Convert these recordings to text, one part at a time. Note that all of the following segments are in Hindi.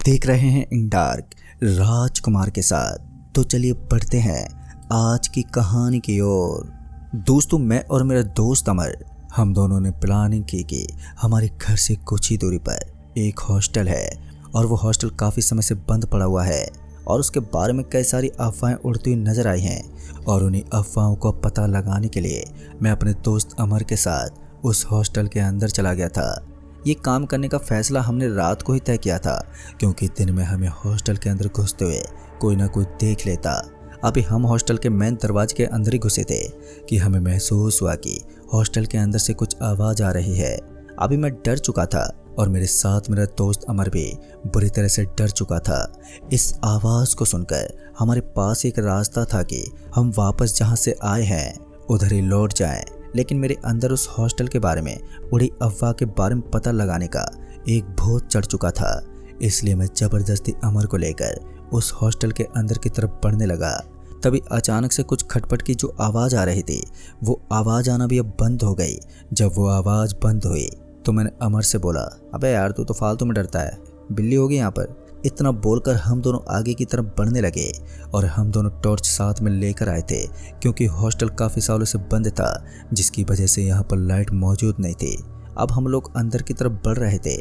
देख रहे हैं इन डार्क राजकुमार के साथ। तो चलिए बढ़ते हैं आज की कहानी की ओर। दोस्तों, मैं और मेरा दोस्त अमर, हम दोनों ने प्लानिंग की कि हमारे घर से कुछ ही दूरी पर एक हॉस्टल है और वो हॉस्टल काफ़ी समय से बंद पड़ा हुआ है और उसके बारे में कई सारी अफवाहें उड़ती हुई नजर आई हैं। और उन्हीं अफवाहों को पता लगाने के लिए मैं अपने दोस्त अमर के साथ उस हॉस्टल के अंदर चला गया था। ये काम करने का फैसला हमने रात को ही तय किया था, क्योंकि दिन में हमें हॉस्टल के अंदर घुसते हुए कोई ना कोई देख लेता। अभी हम हॉस्टल के मेन दरवाजे के अंदर ही घुसे थे कि हमें महसूस हुआ कि हॉस्टल के अंदर से कुछ आवाज़ आ रही है। अभी मैं डर चुका था और मेरे साथ मेरा दोस्त अमर भी बुरी तरह से डर चुका था। इस आवाज़ को सुनकर हमारे पास एक रास्ता था कि हम वापस जहाँ से आए हैं उधर ही लौट जाएं। लेकिन मेरे अंदर उस हॉस्टल के बारे में उड़ी अफवाह के बारे में पता लगाने का एक भूत चढ़ चुका था। इसलिए मैं ज़बरदस्ती अमर को लेकर उस हॉस्टल के अंदर की तरफ बढ़ने लगा। तभी अचानक से कुछ खटपट की जो आवाज़ आ रही थी वो आवाज़ आना भी अब बंद हो गई। जब वो आवाज़ बंद हुई तो मैंने अमर से बोला, अबे यार तू तो फालतू में डरता है, बिल्ली होगी यहाँ पर। इतना बोलकर हम दोनों आगे की तरफ बढ़ने लगे और हम दोनों टॉर्च साथ में लेकर आए थे, क्योंकि हॉस्टल काफ़ी सालों से बंद था, जिसकी वजह से यहाँ पर लाइट मौजूद नहीं थी। अब हम लोग अंदर की तरफ बढ़ रहे थे।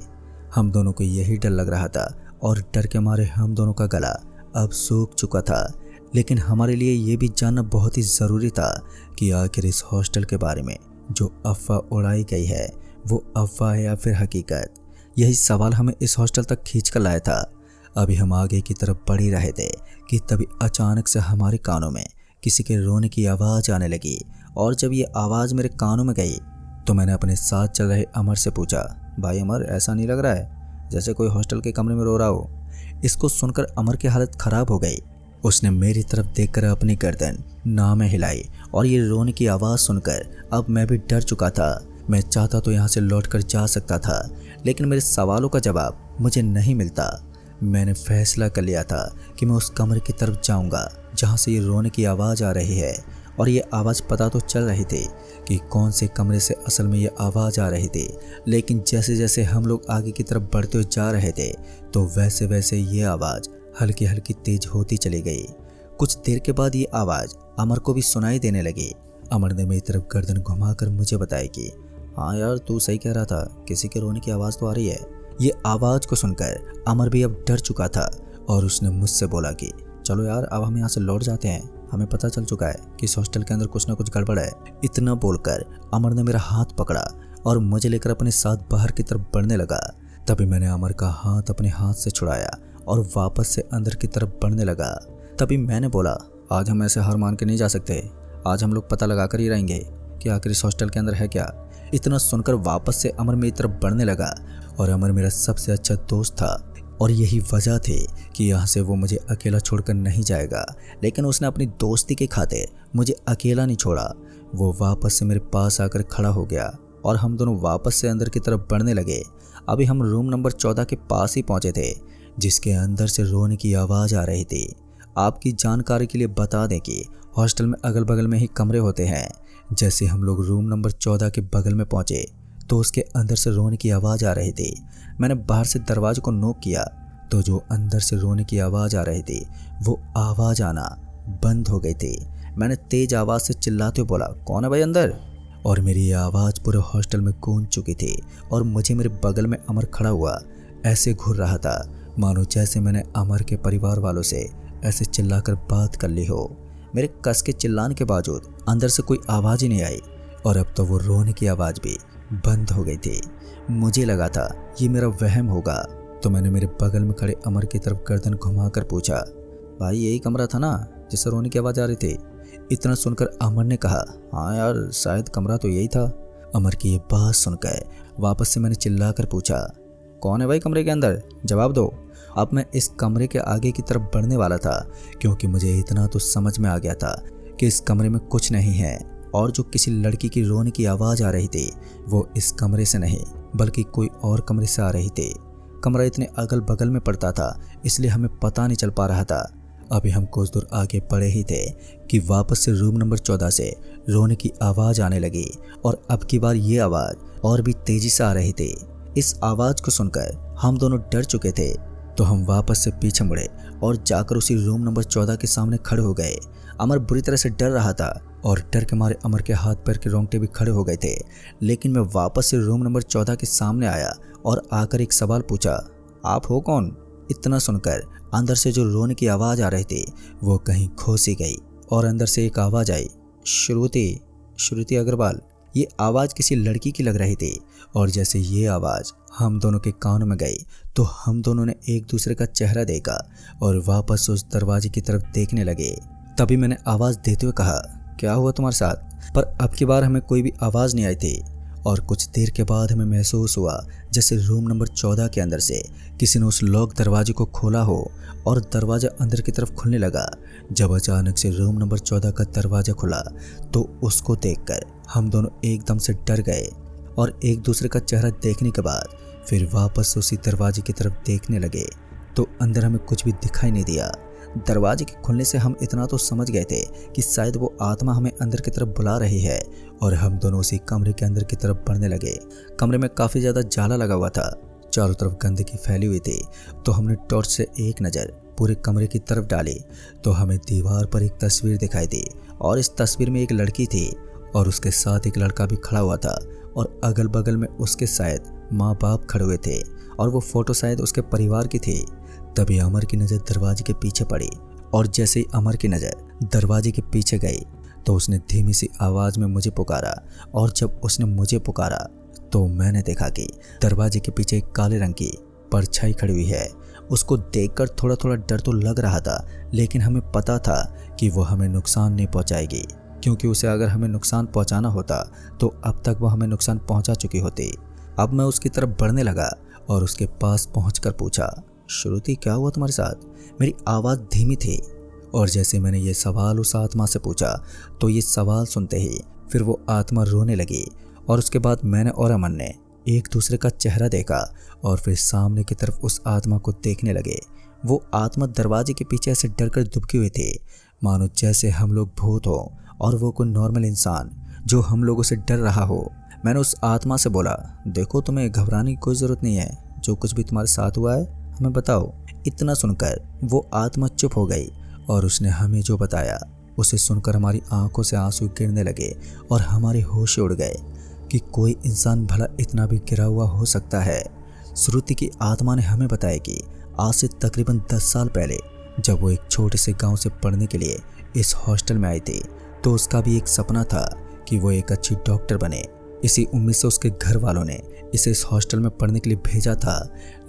हम दोनों को यही डर लग रहा था और डर के मारे हम दोनों का गला अब सूख चुका था। लेकिन हमारे लिए ये भी जानना बहुत ही ज़रूरी था कि आखिर इस हॉस्टल के बारे में जो अफवाह उड़ाई गई है वो अफवाह है या फिर हकीकत। यही सवाल हमें इस हॉस्टल तक खींच कर लाया था। अभी हम आगे की तरफ बढ़ ही रहे थे कि तभी अचानक से हमारे कानों में किसी के रोने की आवाज़ आने लगी। और जब ये आवाज़ मेरे कानों में गई तो मैंने अपने साथ चल रहे अमर से पूछा, भाई अमर, ऐसा नहीं लग रहा है जैसे कोई हॉस्टल के कमरे में रो रहा हो? इसको सुनकर अमर की हालत ख़राब हो गई। उसने मेरी तरफ देखकर अपनी गर्दन ना में हिलाई और ये रोने की आवाज़ सुनकर अब मैं भी डर चुका था। मैं चाहता तो यहाँ से लौटकर जा सकता था, लेकिन मेरे सवालों का जवाब मुझे नहीं मिलता। मैंने फैसला कर लिया था कि मैं उस कमरे की तरफ जाऊंगा जहाँ से ये रोने की आवाज़ आ रही है। और ये आवाज़ पता तो चल रही थी कि कौन से कमरे से असल में ये आवाज़ आ रही थी, लेकिन जैसे जैसे हम लोग आगे की तरफ बढ़ते हुए जा रहे थे तो वैसे वैसे ये आवाज़ हल्की हल्की तेज होती चली गई। कुछ देर के बाद ये आवाज़ अमर को भी सुनाई देने लगी। अमर ने मेरी तरफ गर्दन घुमाकर मुझे बताया कि हाँ यार, तू सही कह रहा था, किसी के रोने की आवाज़ तो आ रही है। ये आवाज़ को सुनकर अमर भी अब डर चुका था और उसने मुझसे बोला कि चलो यार, अब हम यहाँ से लौट जाते हैं, हमें पता चल चुका है कि इस हॉस्टल के अंदर कुछ ना कुछ गड़बड़ है। इतना बोलकर अमर ने मेरा हाथ पकड़ा और मुझे लेकर अपने साथ बाहर की तरफ बढ़ने लगा। तभी मैंने अमर का हाथ अपने हाथ से छुड़ाया और वापस से अंदर की तरफ बढ़ने लगा। तभी मैंने बोला, आज हम ऐसे हार मान के नहीं जा सकते, आज हम लोग पता लगा कर ही रहेंगे कि आखिर इस हॉस्टल के अंदर है क्या। इतना सुनकर वापस से अमर मेरी तरफ बढ़ने लगा और अमर मेरा सबसे अच्छा दोस्त था और यही वजह थी कि यहाँ से वो मुझे अकेला छोड़कर नहीं जाएगा। लेकिन उसने अपनी दोस्ती के खातिर मुझे अकेला नहीं छोड़ा। वो वापस से मेरे पास आकर खड़ा हो गया और हम दोनों वापस से अंदर की तरफ बढ़ने लगे। अभी हम रूम नंबर 14 के पास ही पहुँचे थे, जिसके अंदर से रोने की आवाज़ आ रही थी। आपकी जानकारी के लिए बता दें कि हॉस्टल में अगल बगल में ही कमरे होते हैं। जैसे हम लोग रूम नंबर 14 के बगल में पहुंचे तो उसके अंदर से रोने की आवाज़ आ रही थी। मैंने बाहर से दरवाजे को नॉक किया तो जो अंदर से रोने की आवाज़ आ रही थी वो आवाज़ आना बंद हो गई थी। मैंने तेज आवाज़ से चिल्लाते हुए बोला, कौन है भाई अंदर? और मेरी ये आवाज़ पूरे हॉस्टल में गूंज चुकी थी और मुझे मेरे बगल में अमर खड़ा हुआ ऐसे घूर रहा था मानो जैसे मैंने अमर के परिवार वालों से ऐसे चिल्लाकर बात कर ली हो। मेरे कस के चिल्लाने के बावजूद अंदर से कोई आवाज़ ही नहीं आई और अब तो वो रोने की आवाज़ भी बंद हो गई थी। मुझे लगा था ये मेरा वहम होगा, तो मैंने मेरे बगल में खड़े अमर की तरफ गर्दन घुमाकर पूछा, भाई यही कमरा था ना जिससे रोने की आवाज़ आ रही थी? इतना सुनकर अमर ने कहा, हाँ यार, शायद कमरा तो यही था। अमर की ये बात सुनकर वापस से मैंने चिल्लाकर पूछा, कौन है भाई कमरे के अंदर, जवाब दो। अब मैं इस कमरे के आगे की तरफ बढ़ने वाला था, क्योंकि मुझे इतना तो समझ में आ गया था कि इस कमरे में कुछ नहीं है और जो किसी लड़की की रोने की आवाज़ आ रही थी वो इस कमरे से नहीं बल्कि कोई और कमरे से आ रही थी। कमरा इतने अगल बगल में पड़ता था इसलिए हमें पता नहीं चल पा रहा था। अभी हम कुछ दूर आगे बढ़े ही थे कि वापस से रूम नंबर 14 से रोने की आवाज़ आने लगी और अब की बार ये आवाज़ और भी तेज़ी से आ रही थी। इस आवाज़ को सुनकर हम दोनों डर चुके थे तो हम वापस से पीछे मुड़े और जाकर उसी रूम नंबर 14 के सामने खड़े हो गए। अमर बुरी तरह से डर रहा था और डर के मारे अमर के हाथ पैर के रोंगटे भी खड़े हो गए थे। लेकिन मैं वापस से रूम नंबर 14 के सामने आया और आकर एक सवाल पूछा, आप हो कौन? इतना सुनकर अंदर से जो रोने की आवाज़ आ रही थी वो कहीं खो सी गई और अंदर से एक आवाज़ आई, श्रुति अग्रवाल। ये आवाज़ किसी लड़की की लग रही थी और जैसे ये आवाज़ हम दोनों के कानों में गई तो हम दोनों ने एक दूसरे का चेहरा देखा और वापस उस दरवाजे की तरफ देखने लगे। तभी मैंने आवाज़ देते हुए कहा, क्या हुआ तुम्हारे साथ? पर अब की बार हमें कोई भी आवाज़ नहीं आई थी और कुछ देर के बाद हमें महसूस हुआ जैसे रूम नंबर 14 के अंदर से किसी ने उस लॉक दरवाजे को खोला हो और दरवाज़ा अंदर की तरफ खुलने लगा। जब अचानक से रूम नंबर 14 का दरवाज़ा खुला तो उसको देखकर हम दोनों एकदम से डर गए और एक दूसरे का चेहरा देखने के बाद फिर वापस उसी दरवाजे की तरफ देखने लगे तो अंदर हमें कुछ भी दिखाई नहीं दिया। दरवाजे के खुलने से हम इतना तो समझ गए थे कि शायद वो आत्मा हमें अंदर की तरफ बुला रही है और हम दोनों उसी कमरे के अंदर की तरफ बढ़ने लगे। कमरे में काफ़ी ज़्यादा जाला लगा हुआ था, चारों तरफ गंदगी फैली हुई थी। तो हमने टॉर्च से एक नज़र पूरे कमरे की तरफ डाली तो हमें दीवार पर एक तस्वीर दिखाई दी और इस तस्वीर में एक लड़की थी और उसके साथ एक लड़का भी खड़ा हुआ था और अगल बगल में उसके शायद माँ बाप खड़े हुए थे और वो फ़ोटो शायद उसके परिवार की थी। तभी अमर की नज़र दरवाजे के पीछे पड़ी और जैसे ही अमर की नज़र दरवाजे के पीछे गई तो उसने धीमी सी आवाज़ में मुझे पुकारा और जब उसने मुझे पुकारा तो मैंने देखा कि दरवाजे के पीछे एक काले रंग की परछाई खड़ी हुई है। उसको देखकर थोड़ा थोड़ा डर तो लग रहा था लेकिन हमें पता था कि वो हमें नुकसान नहीं पहुंचाएगी, क्योंकि उसे अगर हमें नुकसान पहुंचाना होता तो अब तक वो हमें नुकसान पहुंचा चुकी होती। अब मैं उसकी तरफ बढ़ने लगा और उसके पास पहुंचकर पूछा, श्रुति क्या हुआ तुम्हारे साथ? मेरी आवाज़ धीमी थी और जैसे मैंने ये सवाल उस आत्मा से पूछा तो ये सवाल सुनते ही फिर वो आत्मा रोने लगी और उसके बाद मैंने और अमन ने एक दूसरे का चेहरा देखा और फिर सामने की तरफ उस आत्मा को देखने लगे। वो आत्मा दरवाजे के पीछे ऐसे डरकर दुबकी हुई थी मानो जैसे हम लोग भूत हो और वो कोई नॉर्मल इंसान जो हम लोगों से डर रहा हो। मैंने उस आत्मा से बोला, देखो तुम्हें घबराने की कोई ज़रूरत नहीं है, जो कुछ भी तुम्हारे साथ हुआ है हमें बताओ। इतना सुनकर वो आत्मा चुप हो गई और उसने हमें जो बताया उसे सुनकर हमारी आंखों से आंसू गिरने लगे और हमारे होश उड़ गए कि कोई इंसान भला इतना भी गिरा हुआ हो सकता है। श्रुति की आत्मा ने हमें बताया कि आज से तकरीबन 10 साल पहले जब वो एक छोटे से गांव से पढ़ने के लिए इस हॉस्टल में आई थी तो उसका भी एक सपना था कि वो एक अच्छी डॉक्टर बने। इसी उम्मीद से उसके घर वालों ने इसे इस हॉस्टल में पढ़ने के लिए भेजा था।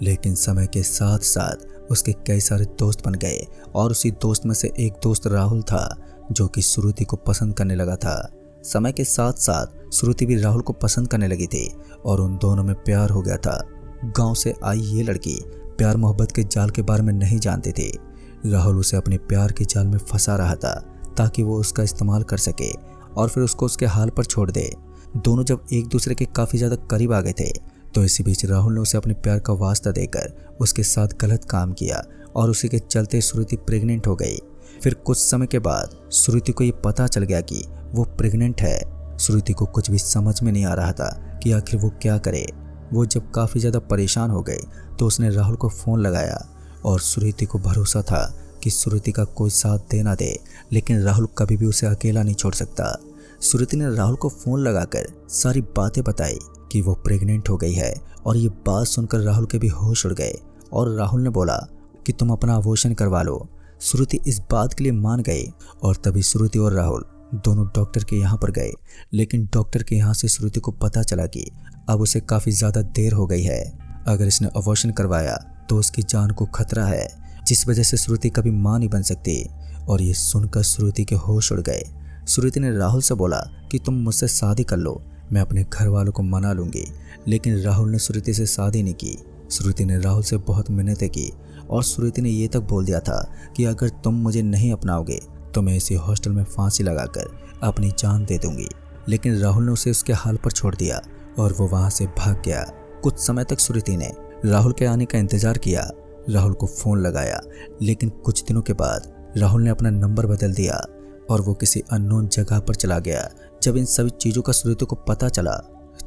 लेकिन समय के साथ साथ उसके कई सारे दोस्त बन गए और उसी दोस्त में से एक दोस्त राहुल था जो कि श्रुति को पसंद करने लगा था। समय के साथ साथ श्रुति भी राहुल को पसंद करने लगी थी और उन दोनों में प्यार हो गया था। गांव से आई ये लड़की प्यार मोहब्बत के जाल के बारे में नहीं जानती थी। राहुल उसे अपने प्यार के जाल में फंसा रहा था ताकि वो उसका इस्तेमाल कर सके और फिर उसको उसके हाल पर छोड़ दे। दोनों जब एक दूसरे के काफ़ी ज़्यादा करीब आ गए थे तो इसी बीच राहुल ने उसे अपने प्यार का वास्ता देकर उसके साथ गलत काम किया और उसी के चलते श्रुति प्रेग्नेंट हो गई। फिर कुछ समय के बाद श्रुति को ये पता चल गया कि वो प्रेग्नेंट है। श्रुति को कुछ भी समझ में नहीं आ रहा था कि आखिर वो क्या करे। वो जब काफ़ी ज़्यादा परेशान हो गई तो उसने राहुल को फ़ोन लगाया और श्रुति को भरोसा था कि श्रुति का कोई साथ दे ना दे, लेकिन राहुल कभी भी उसे अकेला नहीं छोड़ सकता। श्रुति ने राहुल को फ़ोन लगाकर सारी बातें बताई कि वो प्रेग्नेंट हो गई है और ये बात सुनकर राहुल के भी होश उड़ गए और राहुल ने बोला कि तुम अपना अबॉर्शन करवा लो। श्रुति इस बात के लिए मान गई और तभी श्रुति और राहुल दोनों डॉक्टर के यहाँ पर गए। लेकिन डॉक्टर के यहाँ से श्रुति को पता चला कि अब उसे काफ़ी ज़्यादा देर हो गई है। अगर इसने अबॉर्शन करवाया तो उसकी जान को खतरा है, जिस वजह से श्रुति कभी मां नहीं बन सकती। और ये सुनकर श्रुति के होश उड़ गए। श्रुति ने राहुल से बोला कि तुम मुझसे शादी कर लो, मैं अपने घर वालों को मना लूँगी। लेकिन राहुल ने श्रुति से शादी नहीं की। श्रुति ने राहुल से बहुत मिन्नतें की और श्रुति ने ये तक बोल दिया था कि अगर तुम मुझे नहीं अपनाओगे तो मैं इसी हॉस्टल में फांसी लगाकर अपनी जान दे दूंगी। लेकिन राहुल ने उसे उसके हाल पर छोड़ दिया और वो वहाँ से भाग गया। कुछ समय तक श्रुति ने राहुल के आने का इंतजार किया, राहुल को फ़ोन लगाया, लेकिन कुछ दिनों के बाद राहुल ने अपना नंबर बदल दिया और वो किसी अननोन जगह पर चला गया। जब इन सभी चीज़ों का श्रुति को पता चला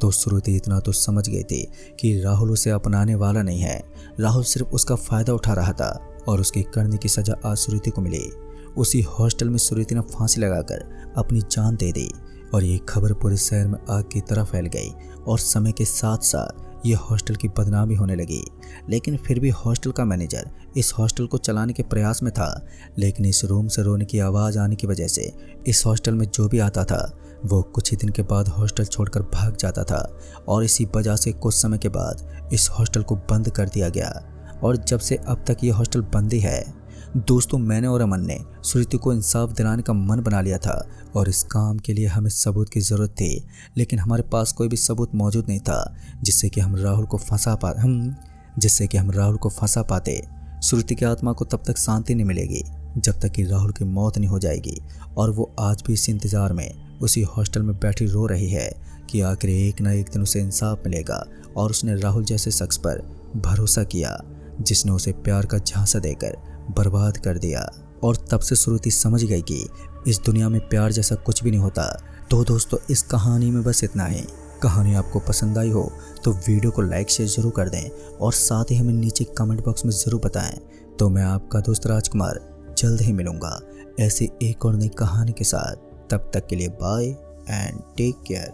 तो श्रुति इतना तो समझ गई थी कि राहुल उसे अपनाने वाला नहीं है। राहुल सिर्फ उसका फायदा उठा रहा था और उसकी करने की सजा आज श्रुति को मिली। उसी हॉस्टल में श्रुति ने फांसी लगाकर अपनी जान दे दी और ये खबर पूरे शहर में आग की तरह फैल गई और समय के साथ साथ ये हॉस्टल की बदनामी होने लगी। लेकिन फिर भी हॉस्टल का मैनेजर इस हॉस्टल को चलाने के प्रयास में था। लेकिन इस रूम से रोने की आवाज़ आने की वजह से इस हॉस्टल में जो भी आता था वो कुछ ही दिन के बाद हॉस्टल छोड़कर भाग जाता था और इसी वजह से कुछ समय के बाद इस हॉस्टल को बंद कर दिया गया और जब से अब तक ये हॉस्टल बंद ही है। दोस्तों, मैंने और अमन ने श्रुति को इंसाफ दिलाने का मन बना लिया था और इस काम के लिए हमें सबूत की ज़रूरत थी। लेकिन हमारे पास कोई भी सबूत मौजूद नहीं था जिससे कि हम राहुल को फंसा पाते। श्रुति की आत्मा को तब तक शांति नहीं मिलेगी जब तक कि राहुल की मौत नहीं हो जाएगी और वो आज भी इस इंतज़ार में उसी हॉस्टल में बैठी रो रही है कि आखिर एक ना एक दिन उसे इंसाफ मिलेगा। और उसने राहुल जैसे शख्स पर भरोसा किया जिसने उसे प्यार का झांसा देकर बर्बाद कर दिया। और तब से श्रुति समझ गई कि इस दुनिया में प्यार जैसा कुछ भी नहीं होता। तो दोस्तों, इस कहानी में बस इतना ही। कहानी आपको पसंद आई हो तो वीडियो को लाइक शेयर जरूर कर दें और साथ ही हमें नीचे कमेंट बॉक्स में ज़रूर बताएं। तो मैं आपका दोस्त राजकुमार जल्द ही मिलूंगा ऐसी एक और नई कहानी के साथ। तब तक के लिए बाय एंड टेक केयर।